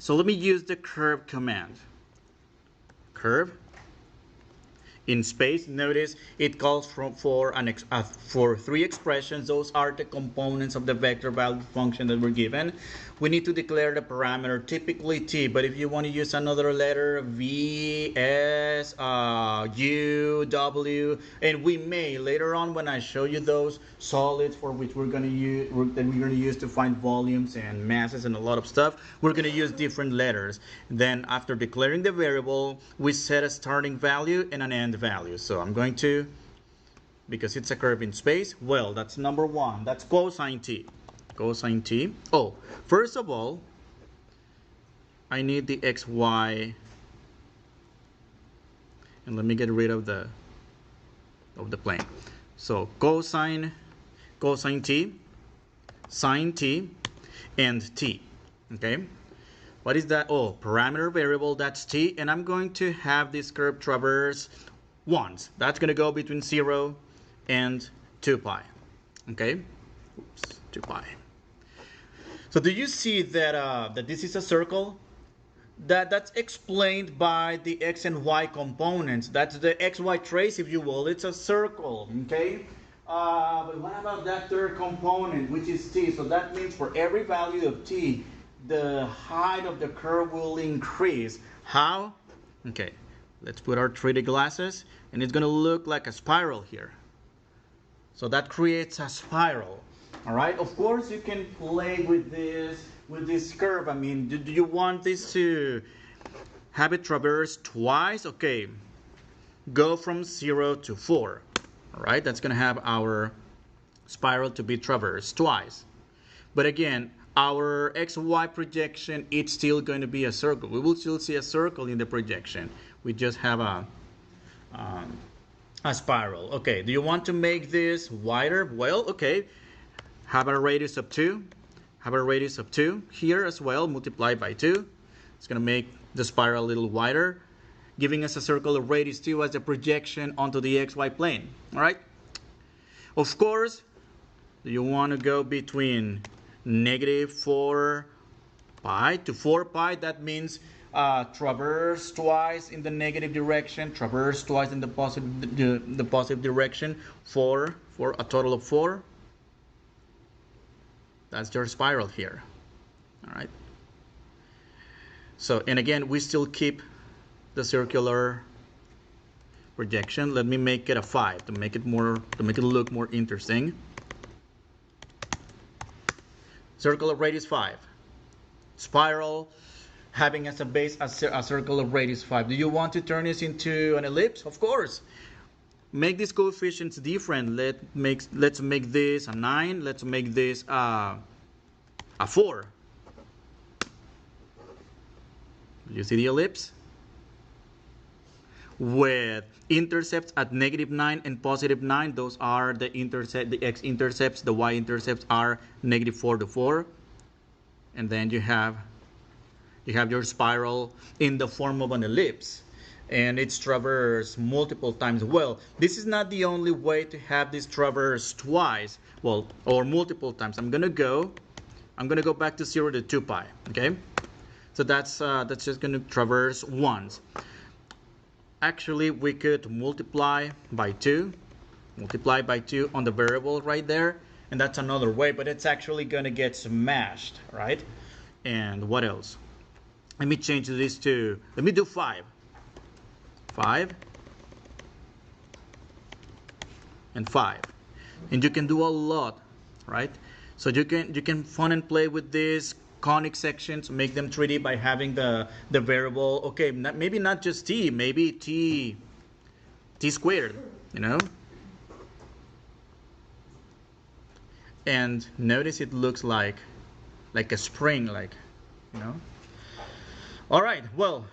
So let me use the curve command. Curve in space. Notice it calls for three expressions. Those are the components of the vector value function that we're given. We need to declare the parameter, typically t, but if you want to use another letter, v, s, u, w, and we may later on when I show you those solids for which we're going to use to find volumes and masses and a lot of stuff, we're going to use different letters. Then after declaring the variable, we set a starting value and an end value. So I'm going to, because it's a curve in space, well, that's number one. That's cosine t. Cosine t. Oh, first of all, I need the xy, and let me get rid of the plane. So cosine t, sine t, and t. Okay. What is that? Oh, parameter variable, that's t, and I'm going to have this curve traverse once. That's going to go between 0 and 2 pi. Okay? Oops, 2 pi. So do you see that, that this is a circle? That's explained by the x and y components. That's the xy trace, if you will. It's a circle, okay? But what about that third component, which is t? So that means for every value of t, the height of the curve will increase. How? Okay, let's put our 3D glasses, and it's going to look like a spiral here. So that creates a spiral. All right. Of course, you can play with this curve. I mean, do you want this to have it traverse twice? Okay. Go from 0 to 4. All right. That's going to have our spiral to be traversed twice. But again, our XY projection, it's still going to be a circle. We will still see a circle in the projection. We just have a spiral. Okay, do you want to make this wider? Well, okay. Have a radius of 2. Have a radius of 2 here as well, multiplied by 2. It's going to make the spiral a little wider, giving us a circle of radius 2 as a projection onto the XY plane. All right? Of course, do you want to go between negative 4 pi to 4 pi? That means traverse twice in the negative direction, traverse twice in the positive direction for a total of 4. That's your spiral here. All right. So, and again, we still keep the circular projection. Let me make it a 5 to make it look more interesting. Circle of radius 5. Spiral having as a base a circle of radius 5. Do you want to turn this into an ellipse? Of course. Make these coefficients different. Let's make this a 9. Let's make this a 4. You see the ellipse? With intercepts at -9 and +9. Those are the x-intercepts. The y-intercepts are -4 to 4. And then you have your spiral in the form of an ellipse. And it's traversed multiple times. Well, this is not the only way to have this traversed twice, well, or multiple times. I'm gonna go back to 0 to 2 pi. Okay, so that's just gonna traverse once. Actually, we could multiply by 2 on the variable right there, and that's another way. But it's actually gonna get smashed, right? And what else? Let me change this to. Let me do 5. 5 and 5, and you can do a lot, right? So you can fun and play with these conic sections, make them 3D by having the variable. Okay, maybe not just t, maybe t squared, you know. And notice it looks like a spring, like, you know. All right, well,